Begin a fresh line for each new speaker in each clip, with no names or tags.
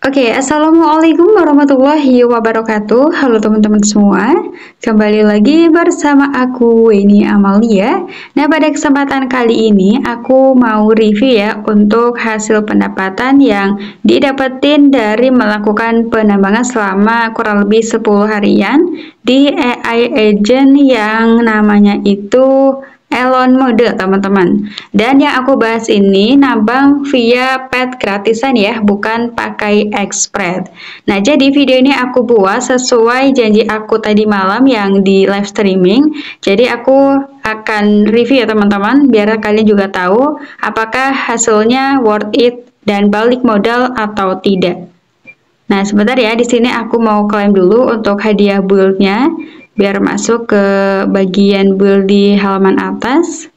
Oke, Assalamualaikum warahmatullahi wabarakatuh. Halo teman-teman semua, kembali lagi bersama aku Weni Amalia. Nah, pada kesempatan kali ini aku mau review ya untuk hasil pendapatan yang didapetin dari melakukan penambangan selama kurang lebih 10 harian di AI agent yang namanya itu Elon Mode, teman-teman. Dan yang aku bahas ini nambang via pet gratisan ya, bukan pakai Express. Nah, jadi video ini aku buat sesuai janji aku tadi malam yang di live streaming. Jadi aku akan review ya teman-teman, biar kalian juga tahu apakah hasilnya worth it dan balik modal atau tidak. Nah, sebentar ya, di sini aku mau klaim dulu untuk hadiah build-nya biar masuk ke bagian build di halaman atas.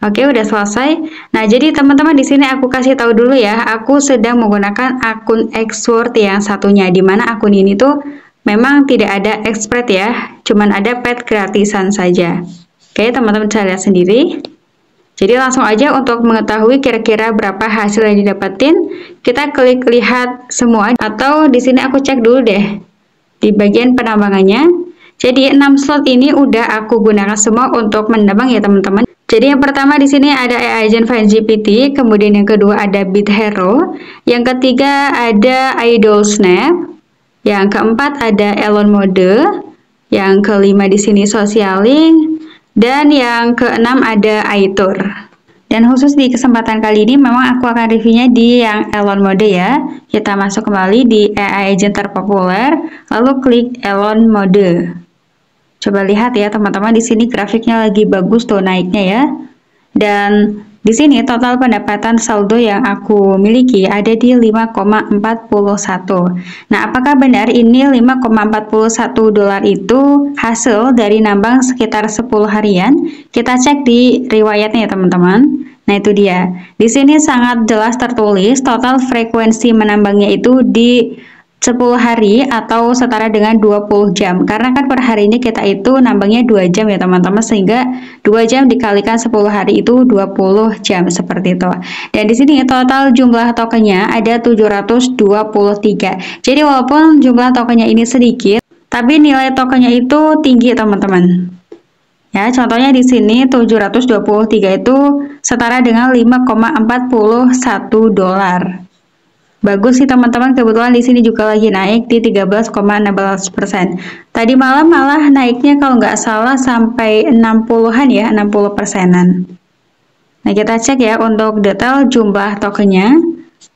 Oke, udah selesai. Nah, jadi teman-teman di sini aku kasih tahu dulu ya, aku sedang menggunakan akun Xword yang satunya, di mana akun ini tuh memang tidak ada Express ya, cuman ada pet gratisan saja. Oke, teman-teman bisa lihat sendiri. Jadi langsung aja untuk mengetahui kira-kira berapa hasil yang didapetin, kita klik lihat semua atau di sini aku cek dulu deh di bagian penambangannya. Jadi 6 slot ini udah aku gunakan semua untuk menambang ya teman-teman. Jadi yang pertama di sini ada AI Agent GPT, kemudian yang kedua ada Bit Hero, yang ketiga ada Idol Snap, yang keempat ada Elon Mode, yang kelima di sini Socialink, dan yang keenam ada iTour. Dan khusus di kesempatan kali ini memang aku akan reviewnya di yang Elon Mode ya. Kita masuk kembali di AI agent terpopuler, lalu klik Elon Mode. Coba lihat ya teman-teman, di sini grafiknya lagi bagus tuh naiknya ya. Dan di sini total pendapatan saldo yang aku miliki ada di 5,41. Nah, apakah benar ini 5,41 dolar itu hasil dari nambang sekitar 10 harian? Kita cek di riwayatnya ya teman-teman. Nah, itu dia. Di sini sangat jelas tertulis total frekuensi menambangnya itu di 10 hari atau setara dengan 20 jam. Karena kan per hari ini kita itu nambangnya 2 jam ya teman-teman, sehingga 2 jam dikalikan 10 hari itu 20 jam seperti itu. Dan di sini total jumlah tokennya ada 723. Jadi walaupun jumlah tokennya ini sedikit, tapi nilai tokennya itu tinggi teman-teman. Ya, contohnya di sini 723 itu setara dengan 5,41 dolar. Bagus sih teman-teman, kebetulan di sini juga lagi naik di 13,16%. Tadi malam malah naiknya kalau nggak salah sampai 60-an ya, 60%-an. Nah, kita cek ya untuk detail jumlah tokennya.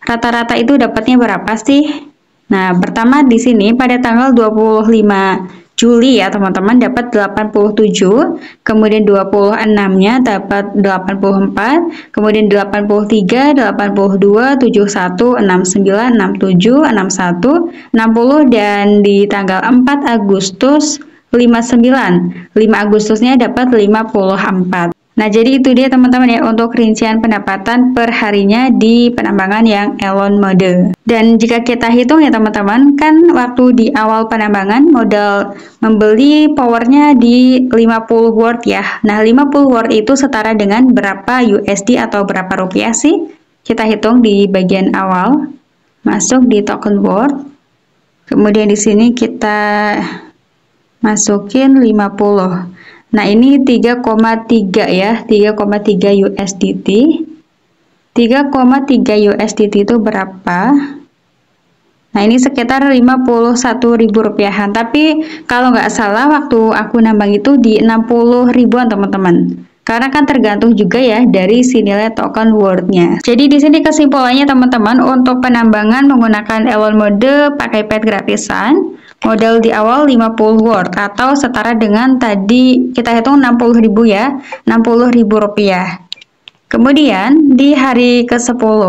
Rata-rata itu dapatnya berapa sih? Nah, pertama di sini pada tanggal 25 Juli ya teman-teman dapat 87, kemudian 26-nya dapat 84, kemudian 83, 82, 71, 69, 67, 61, 60, dan di tanggal 4 Agustus 59. 5 Agustusnya dapat 54. Nah, jadi itu dia teman-teman ya untuk rincian pendapatan per harinya di penambangan yang Elon Mode. Dan jika kita hitung ya teman-teman, kan waktu di awal penambangan modal membeli powernya di 50 Worth ya. Nah, 50 Worth itu setara dengan berapa USD atau berapa rupiah sih? Kita hitung di bagian awal. Masuk di token Worth. Kemudian di sini kita masukin 50. Nah, ini 3,3 ya, 3,3 USDT. 3,3 USDT itu berapa? Nah, ini sekitar 51 ribu rupiahan. Tapi kalau nggak salah waktu aku nambang itu di 60 ribuan teman-teman. Karena kan tergantung juga ya dari si nilai token worth-nya. Jadi di sini kesimpulannya teman-teman, untuk penambangan menggunakan Elon Mode pakai pet gratisan, modal di awal 50 Worth atau setara dengan tadi kita hitung 60.000 ya, 60.000 rupiah. Kemudian di hari ke-10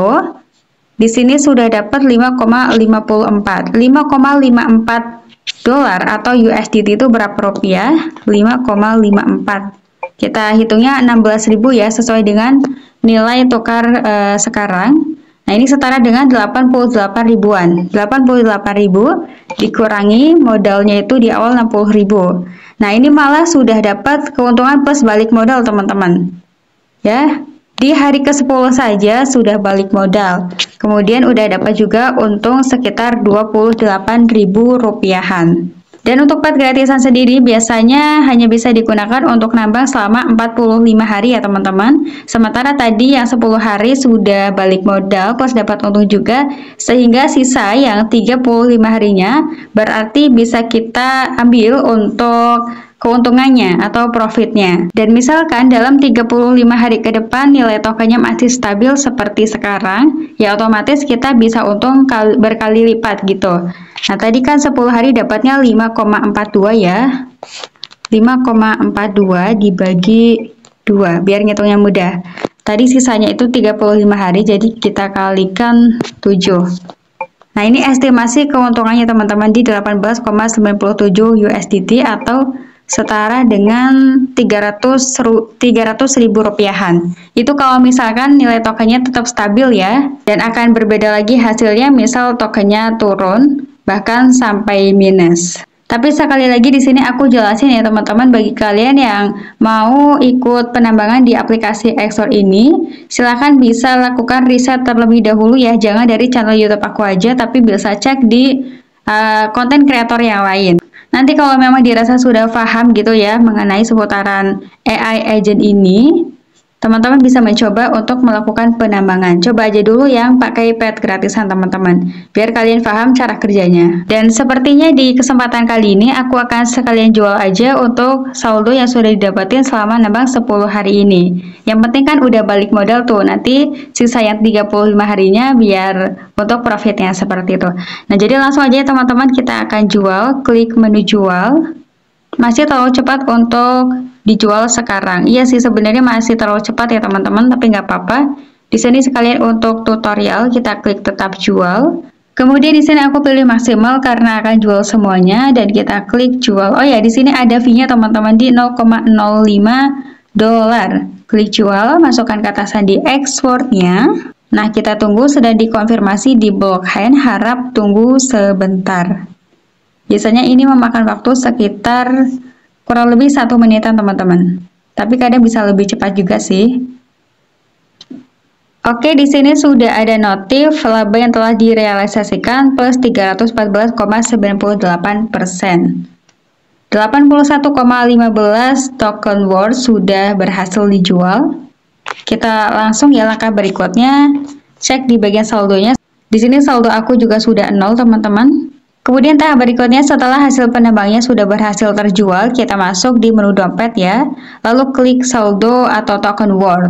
di sini sudah dapat 5,54 dolar atau USDT itu berapa rupiah? 5,54. Kita hitungnya 16.000 ya, sesuai dengan nilai tukar sekarang. Nah, ini setara dengan 88 ribuan. 88 ribu dikurangi modalnya itu di awal 60 ribu. Nah, ini malah sudah dapat keuntungan plus balik modal, teman-teman. Ya. Di hari ke-10 saja sudah balik modal. Kemudian udah dapat juga untung sekitar 28.000 rupiahan. Dan untuk pet gratisan sendiri biasanya hanya bisa digunakan untuk nambang selama 45 hari ya teman-teman. Sementara tadi yang 10 hari sudah balik modal plus dapat untung juga, sehingga sisa yang 35 harinya berarti bisa kita ambil untuk keuntungannya atau profitnya. Dan misalkan dalam 35 hari ke depan nilai tokennya masih stabil seperti sekarang, ya otomatis kita bisa untung berkali lipat gitu. Nah, tadi kan 10 hari dapatnya 5,42 ya. 5,42 dibagi 2, biar ngitungnya mudah. Tadi sisanya itu 35 hari, jadi kita kalikan 7. Nah, ini estimasi keuntungannya teman-teman di 18,97 USDT atau setara dengan 300.000 rupiahan. Itu kalau misalkan nilai tokennya tetap stabil ya, dan akan berbeda lagi hasilnya misal tokennya turun bahkan sampai minus. Tapi sekali lagi di sini aku jelasin ya teman-teman, bagi kalian yang mau ikut penambangan di aplikasi Explore ini, silahkan bisa lakukan riset terlebih dahulu ya, jangan dari channel YouTube aku aja, tapi bisa cek di konten kreator yang lain. Nanti kalau memang dirasa sudah paham gitu ya mengenai seputaran AI agent ini, teman-teman bisa mencoba untuk melakukan penambangan. Coba aja dulu yang pakai pet gratisan teman-teman, biar kalian paham cara kerjanya. Dan sepertinya di kesempatan kali ini aku akan sekalian jual aja untuk saldo yang sudah didapatin selama nambang 10 hari ini. Yang penting kan udah balik modal tuh, nanti sisa yang 35 harinya biar untuk profitnya seperti itu. Nah, jadi langsung aja teman-teman kita akan jual, klik menu jual. Masih terlalu cepat untuk dijual sekarang. Iya sih, sebenarnya masih terlalu cepat ya teman-teman, tapi nggak apa-apa. Di sini sekalian untuk tutorial kita klik tetap jual. Kemudian di sini aku pilih maksimal karena akan jual semuanya dan kita klik jual. Oh ya, di sini ada fee-nya teman-teman di 0,05 dolar. Klik jual, masukkan kata sandi exportnya. Nah, kita tunggu sudah dikonfirmasi di blockchain, harap tunggu sebentar. Biasanya ini memakan waktu sekitar kurang lebih 1 menitan teman-teman. Tapi kadang bisa lebih cepat juga sih. Oke, di sini sudah ada notif laba yang telah direalisasikan plus 314,98%. 81,15 token worth sudah berhasil dijual. Kita langsung ya langkah berikutnya, cek di bagian saldonya. Di sini saldo aku juga sudah 0 teman-teman. Kemudian tahap berikutnya setelah hasil penambangnya sudah berhasil terjual, kita masuk di menu dompet ya, lalu klik saldo atau token worth.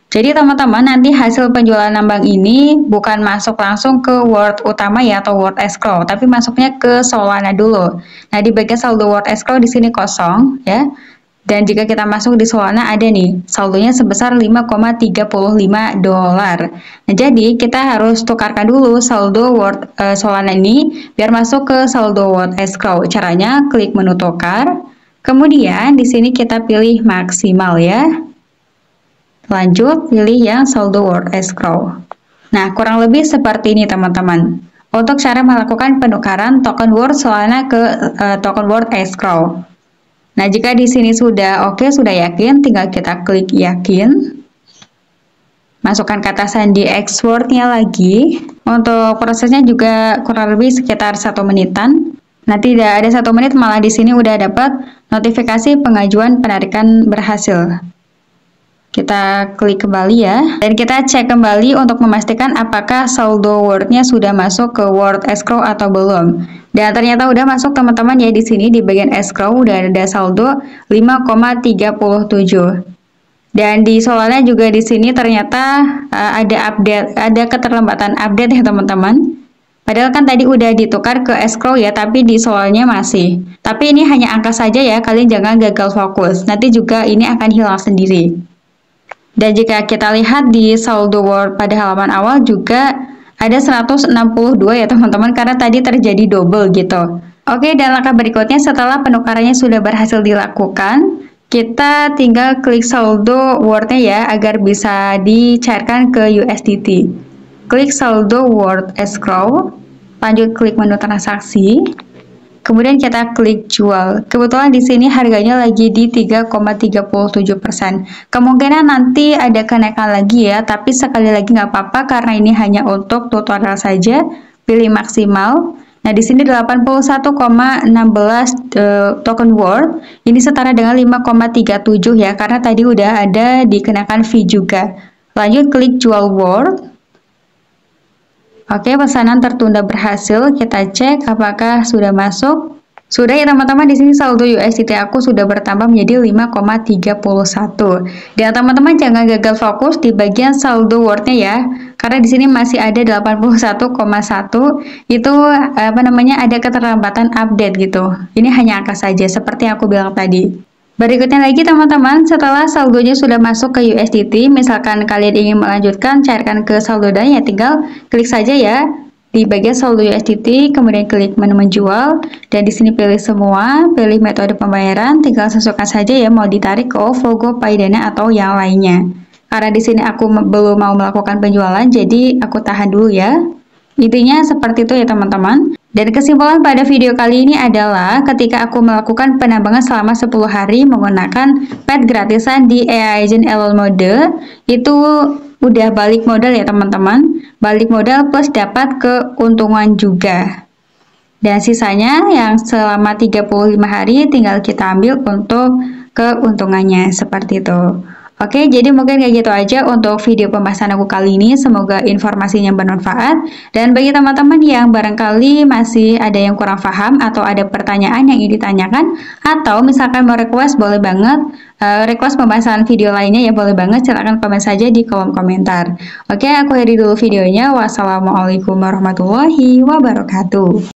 Jadi teman-teman nanti hasil penjualan nambang ini bukan masuk langsung ke worth utama ya atau worth escrow, tapi masuknya ke Solana dulu. Nah, di bagian saldo worth escrow di sini kosong ya. Dan jika kita masuk di Solana ada nih, saldonya sebesar 5,35 dolar. Nah, jadi kita harus tukarkan dulu saldo worth Solana ini biar masuk ke saldo worth escrow. Caranya klik menu tukar. Kemudian di sini kita pilih maksimal ya. Lanjut pilih yang saldo worth escrow. Nah, kurang lebih seperti ini teman-teman. Untuk cara melakukan penukaran token worth Solana ke token worth escrow. Nah, jika di sini sudah oke, sudah yakin, tinggal kita klik yakin. Masukkan kata sandi exportnya lagi. Untuk prosesnya juga kurang lebih sekitar 1 menitan. Nah, tidak ada 1 menit, malah di sini udah dapat notifikasi pengajuan penarikan berhasil. Kita klik kembali ya, dan kita cek kembali untuk memastikan apakah saldo worth-nya sudah masuk ke worth escrow atau belum. Dan ternyata udah masuk teman-teman ya, di sini di bagian escrow udah ada saldo 5,37. Dan di Solana juga di sini ternyata ada update, ada keterlambatan update ya teman-teman. Padahal kan tadi udah ditukar ke escrow ya, tapi di Solana masih. Tapi ini hanya angka saja ya, kalian jangan gagal fokus. Nanti juga ini akan hilang sendiri. Dan jika kita lihat di saldo worth pada halaman awal juga ada 162 ya teman-teman, karena tadi terjadi double gitu. Oke, dan langkah berikutnya setelah penukarannya sudah berhasil dilakukan, kita tinggal klik saldo worth-nya ya agar bisa dicairkan ke USDT. Klik saldo worth escrow, lanjut klik menu transaksi. Kemudian kita klik jual. Kebetulan di sini harganya lagi di 3,37%. Kemungkinan nanti ada kenaikan lagi ya, tapi sekali lagi nggak apa-apa karena ini hanya untuk tutorial saja. Pilih maksimal. Nah, di sini 81,16 token worth. Ini setara dengan 5,37 ya, karena tadi udah ada dikenakan fee juga. Lanjut klik jual worth. Oke, pesanan tertunda berhasil. Kita cek apakah sudah masuk. Sudah ya teman-teman, di sini saldo USDT aku sudah bertambah menjadi 5,31. Dan teman-teman jangan gagal fokus di bagian saldo worth-nya ya. Karena di sini masih ada 81,1. Itu ada keterlambatan update gitu. Ini hanya angka saja seperti yang aku bilang tadi. Berikutnya lagi teman-teman, setelah saldonya sudah masuk ke USDT, misalkan kalian ingin melanjutkan cairkan ke saldo dan ya tinggal klik saja ya di bagian saldo USDT, kemudian klik menu menjual, dan di sini pilih semua, pilih metode pembayaran, tinggal sesuaikan saja ya mau ditarik ke OVO, GoPay, Dana atau yang lainnya. Karena di sini aku belum mau melakukan penjualan, jadi aku tahan dulu ya. Intinya seperti itu ya teman-teman. Dan kesimpulan pada video kali ini adalah ketika aku melakukan penambangan selama 10 hari menggunakan pet gratisan di AI Agent LL Mode, itu udah balik modal ya teman-teman. Balik modal plus dapat keuntungan juga. Dan sisanya yang selama 35 hari tinggal kita ambil untuk keuntungannya seperti itu. Oke, jadi mungkin kayak gitu aja untuk video pembahasan aku kali ini. Semoga informasinya bermanfaat. Dan bagi teman-teman yang barangkali masih ada yang kurang paham atau ada pertanyaan yang ingin ditanyakan, atau misalkan mau request, boleh banget. Request pembahasan video lainnya ya boleh banget. Silahkan komen saja di kolom komentar. Oke, aku akhiri dulu videonya. Wassalamualaikum warahmatullahi wabarakatuh.